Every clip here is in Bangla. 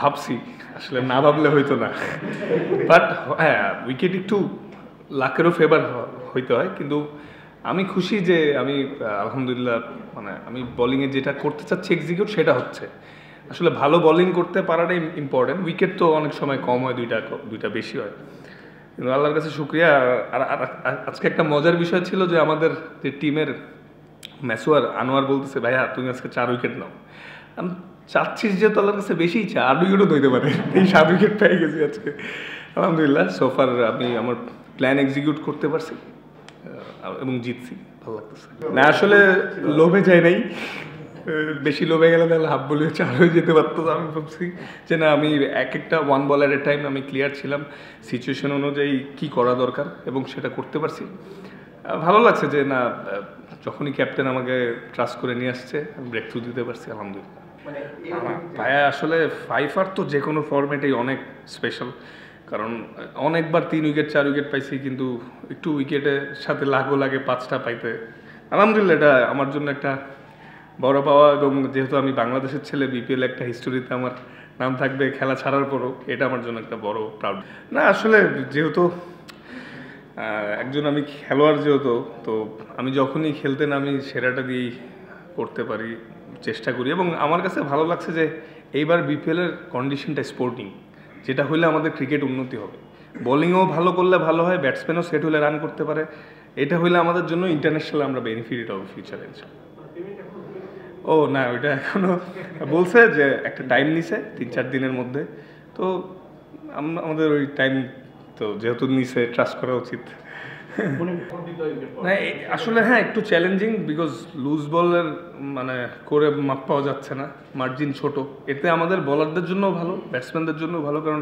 ভাবছি আসলে না ভাবলে হইতো না, বাট হ্যাঁ উইকেট একটু লাকেরও ফেভার হইতে হয়, কিন্তু আমি খুশি যে আমি আলহামদুলিল্লাহ মানে আমি বোলিংয়ে যেটা করতে চাচ্ছি এক্সিকিউট সেটা হচ্ছে। আসলে ভালো বোলিং করতে পারাটাই ইম্পর্টেন্ট, উইকেট তো অনেক সময় কম হয়, দুইটা বেশি হয়, কিন্তু আল্লাহর কাছে শুক্রিয়া। আর আজকে একটা মজার বিষয় ছিল যে আমাদের যে টিমের মেসোয়ার আনোয়ার বলতেছে ভাইয়া তুমি আজকে 4 উইকেট নাও। আমি চাচ্ছিস যেহেতু আল্লাহর কাছে বেশি ইচ্ছা 8 উইকেটও ধরতে পারে, এই 7 উইকেট পেয়ে গেছি আজকে আলহামদুলিল্লাহ। সোফার আমি আমার প্ল্যান এক্সিকিউট করতে পারছি এবং জিতছি, ভালো লাগতেছে। না আসলে লোভে যায় নাই, বেশি লোভে গেলে তাহলে হাফ বলে 4 হয়ে যেতে পারতো। আমি ভাবছি যে না আমি একটা 1 বল এট এ টাইম আমি ক্লিয়ার ছিলাম, সিচুয়েশন অনুযায়ী কি করা দরকার এবং সেটা করতে পারছি। ভালো লাগছে যে না যখনই ক্যাপ্টেন আমাকে ট্রাস্ট করে নিয়ে আসছে আমি ব্রেক থ্রু দিতে পারছি আলহামদুলিল্লাহ। ভাইয়া আসলে ফাইফার তো যে কোনো ফরম্যাটেই অনেক স্পেশাল, কারণ অনেকবার 3 উইকেট 4 উইকেট পাইছি, কিন্তু একটু উইকেটের সাথে লাগও লাগে 5টা পাইতে। আলহামদুলিল্লাহ এটা আমার জন্য একটা বড় পাওয়া, এবং যেহেতু আমি বাংলাদেশের ছেলে বিপিএল একটা হিস্টোরিতে আমার নাম থাকবে খেলা ছাড়ার পরও, এটা আমার জন্য একটা বড় প্রাউড। না আসলে যেহেতু একজন আমি খেলোয়াড় যেহেতু, তো আমি যখনই খেলতে নামি সেরাটা দিয়েই করতে পারি, চেষ্টা করি। এবং আমার কাছে ভালো লাগছে যে এইবার বিপিএলের কন্ডিশনটা স্পোর্টিং, যেটা হলে আমাদের ক্রিকেট উন্নতি হবে। বোলিংও ভালো করলে ভালো হয়, ব্যাটসম্যানও সেট হলে রান করতে পারে, এটা হলে আমাদের জন্য ইন্টারন্যাশনাল আমরা বেনিফিট হবে ফিউচারে। ও না ওইটা এখনো বলছে যে একটা টাইম নিছে 3-4 দিনের মধ্যে, তো আমাদের ওই টাইম তো যেহেতু নিছে ট্রাস্ট করা উচিত। আসলে হ্যাঁ একটু চ্যালেঞ্জিং, বিকজ লুজ বলের মানে করে মাপ পাওয়া যাচ্ছে না, মার্জিন ছোট। এতে আমাদের বলারদের জন্য ভালো, ব্যাটসম্যানদের জন্য ভালো, কারণ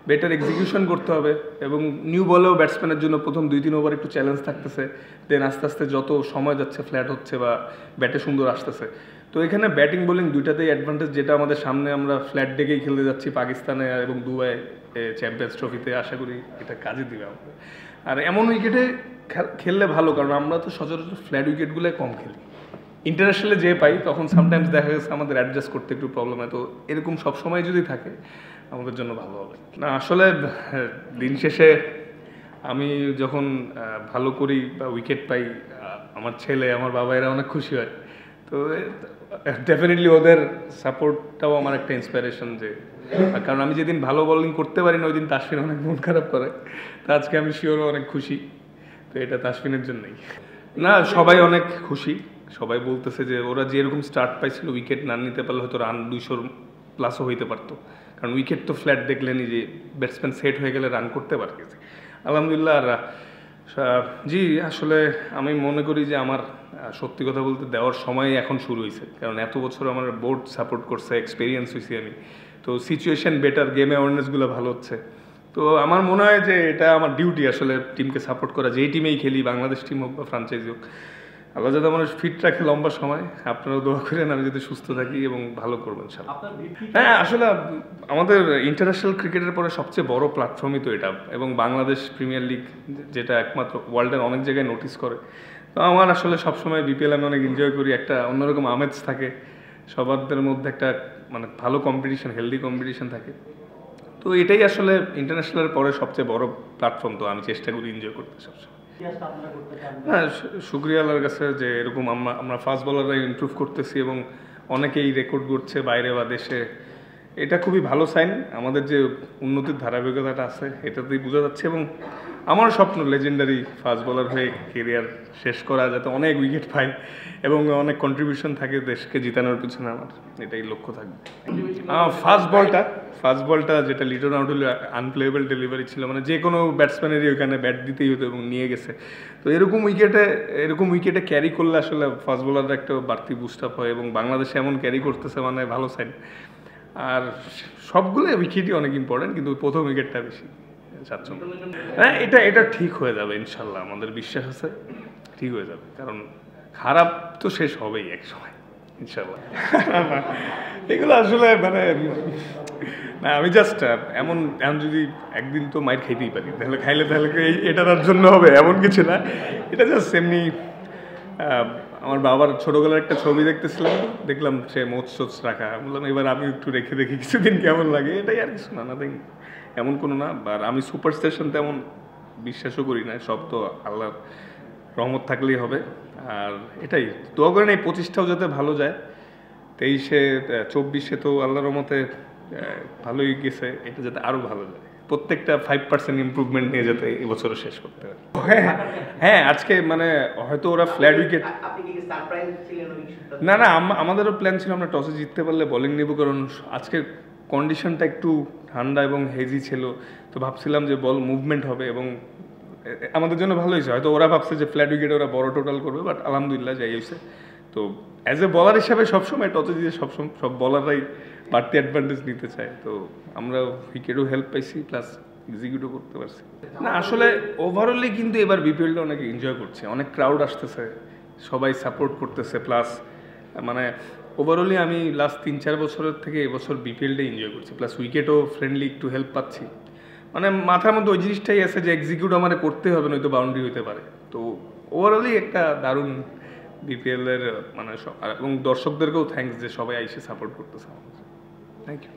বেটার এক্সিকিউশন করতে হবে। এবং নিউ বলেও ব্যাটসম্যানের জন্য প্রথম 2-3 ওভার একটু চ্যালেঞ্জ থাকতেছে, দেন আস্তে আস্তে যত সময় যাচ্ছে ফ্ল্যাট হচ্ছে বা ব্যাটে সুন্দর আসতেছে। তো এখানে ব্যাটিং বোলিং দুইটাতেই অ্যাডভান্টেজ, যেটা আমাদের সামনে আমরা ফ্ল্যাট ডেকেই খেলতে যাচ্ছি পাকিস্তানে এবং দুবাই চ্যাম্পিয়ন্স ট্রফিতে, আশা করি এটা কাজে দিবে আমাদের। আর এমন উইকেটে খেললে ভালো, কারণ আমরা তো সচরাচর ফ্ল্যাট উইকেটগুলোই কম খেলি, ইন্টারন্যাশনালে যে পাই তখন সামটাইমস দেখা গেছে আমাদের অ্যাডজাস্ট করতে একটু প্রবলেম হয়। তো এরকম সবসময় যদি থাকে আমাদের জন্য ভালো হবে। না আসলে দিন শেষে আমি যখন ভালো করি বা উইকেট পাই, আমার ছেলে আমার বাবা এরা অনেক খুশি হয়। তো ডেফিনেটলি ওদের সাপোর্টটাও আমার একটা ইন্সপিরেশন, যে কারণ আমি যেদিন ভালো বোলিং করতে পারি না ওই দিন তাসফিন অনেক মন খারাপ করে, তো আজকে আমি শিওর অনেক খুশি, তো এটা তাসফিনের জন্যই। না সবাই অনেক খুশি, সবাই বলতেছে যে ওরা যেরকম স্টার্ট পাইছিল উইকেট না নিতে পারলে হয়তো রান 200 প্লাসও হইতে পারতো, কারণ উইকেট তো ফ্ল্যাট দেখলেনি যে ব্যাটসম্যান সেট হয়ে গেলে রান করতে পারে আলহামদুলিল্লাহ। আর জি আসলে আমি মনে করি যে আমার সত্যি কথা বলতে দেওয়ার সময় এখন শুরু হয়েছে, কারণ এত বছর আমার বোর্ড সাপোর্ট করছে, এক্সপিরিয়েন্স হয়েছি আমি, তো সিচুয়েশন বেটার, গেম অ্যাওয়ারনেসগুলো ভালো হচ্ছে। তো আমার মনে হয় যে এটা আমার ডিউটি আসলে টিমকে সাপোর্ট করা, যেই টিমেই খেলি, বাংলাদেশ টিম হোক বা ফ্রাঞ্চাইজি হোক। আল্লাহ যাতে আমার ফিট রাখে লম্বা সময়, আপনারাও দোয়া করেন আমি যাতে সুস্থ থাকি এবং ভালো করবেন সব। হ্যাঁ আসলে আমাদের ইন্টারন্যাশনাল ক্রিকেটের পরে সবচেয়ে বড় প্ল্যাটফর্মই তো এটা, এবং বাংলাদেশ প্রিমিয়ার লিগ যেটা একমাত্র ওয়ার্ল্ডের অনেক জায়গায় নোটিস করে। তো আমার আসলে সবসময় বিপিএল আমি অনেক এনজয় করি, একটা অন্যরকম আমেজ থাকে সবারদের মধ্যে, একটা মানে ভালো কম্পিটিশন, হেলদি কম্পিটিশন থাকে। তো এটাই আসলে ইন্টারন্যাশনালের পরে সবচেয়ে বড় প্ল্যাটফর্ম, তো আমি চেষ্টা করি এনজয় করতে সবসময়। হ্যাঁ শুক্রিয়া আল্লাহর কাছে যে এরকম আমরা ফাস্ট বলাররা ইমপ্রুভ করতেছি এবং অনেকেই রেকর্ড করছে বাইরে বা দেশে, এটা খুবই ভালো সাইন। আমাদের যে উন্নতির ধারাবাহিকতাটা আছে এটাতেই বোঝা যাচ্ছে, এবং আমার স্বপ্ন লেজেন্ডারি ফাস্ট বলার হয়ে কেরিয়ার শেষ করা, যাতে অনেক উইকেট পাই এবং অনেক কন্ট্রিবিউশন থাকে দেশকে জিতানোর পিছনে, আমার এটাই লক্ষ্য থাকবে। ফাস্ট বলটা যেটা লিটন আউট হলে আনপ্লেয়েবল ডেলিভারি ছিল, মানে যে কোনো ব্যাটসম্যানেরই ওখানে ব্যাট দিতেই হতো এবং নিয়ে গেছে। তো এরকম উইকেটে ক্যারি করলে আসলে ফাস্ট বলাররা একটা বাড়তি বুস্ট আপ হয়, এবং বাংলাদেশে এমন ক্যারি করতেছে মানে ভালো সাইন। আর সবগুলো উইকেটই অনেক ইম্পর্টেন্ট, কিন্তু প্রথম উইকেটটা বেশি স্বাচ্ছন্দ্য। হ্যাঁ এটা ঠিক হয়ে যাবে ইনশাল্লাহ, আমাদের বিশ্বাস আছে ঠিক হয়ে যাবে, কারণ খারাপ তো শেষ হবেই এক সময় ইনশাল্লাহ। এগুলো আসলে মানে না আমি জাস্ট এমন যদি একদিন তো মাইর খাইতেই পারি, তাহলে খাইলে এটার জন্য হবে এমন কিছু না, এটা জাস্ট এমনি আমার বাবার ছোটবেলার একটা ছবি দেখতেছিলাম, দেখলাম সে মোচ সোচ রাখা, বললাম এবার আমি একটু রেখে দেখি কিছুদিন কেমন লাগে, এটাই আর কিছু না, নাথিং এমন কোনো না। আর আমি সুপারস্টিশন তেমন বিশ্বাসও করি না, সব তো আল্লাহর রহমত থাকলেই হবে। আর এটাই দোয়া করেন এই 25টাও যাতে ভালো যায়, 23-এ 24-এ তো আল্লাহর রহমতে ভালোই গেছে, এটা যাতে আরও ভালো যায়, প্রত্যেকটা 5% ইমপ্রুভমেন্ট নিয়ে যাতে এবছরও শেষ করতে পারে। হ্যাঁ হ্যাঁ, আজকে মানে হয়তো ওরা ফ্ল্যাট উইকেট, না না আমাদেরও প্ল্যান ছিল আমরা টসে জিততে পারলে বোলিং নেব, কারণ আজকের কন্ডিশনটা একটু ঠান্ডা এবং হেজি ছিল, তো ভাবছিলাম যে বল মুভমেন্ট হবে এবং আমাদের জন্য ভালো হয়েছে। হয়তো ওরা ভাবছে যে ফ্ল্যাট উইকেটে ওরা বড় টোটাল করবে, বাট আলহামদুলিল্লাহ যাই হয়েছে। তো অ্যাজ এ বলার হিসাবে সবসময় টসে জিতে সব বলাররাই বাড়তি অ্যাডভান্টেজ নিতে চায়, তো আমরা উইকেটও হেল্প পাইছি প্লাস এক্সিকিউটও করতে পারছি। না আসলে ওভারঅলি কিন্তু এবার বিপিএলটা অনেক এনজয় করছে, অনেক ক্রাউড আসতেছে, সবাই সাপোর্ট করতেছে, প্লাস মানে ওভারঅলি আমি লাস্ট 3-4 বছরের থেকে এবছর বিপিএলটা এনজয় করছি, প্লাস উইকেটও ফ্রেন্ডলি একটু হেল্প পাচ্ছি। মানে মাথার মধ্যে ওই জিনিসটাই আছে যে এক্সিকিউট আমার করতে হবে, নয়তো বাউন্ডারি হতে পারে। তো ওভারঅলি একটা দারুণ বিপিএলের মানে এবং দর্শকদেরকেও থ্যাঙ্কস যে সবাই এসে সাপোর্ট করতেছে আমাদের। Thank you.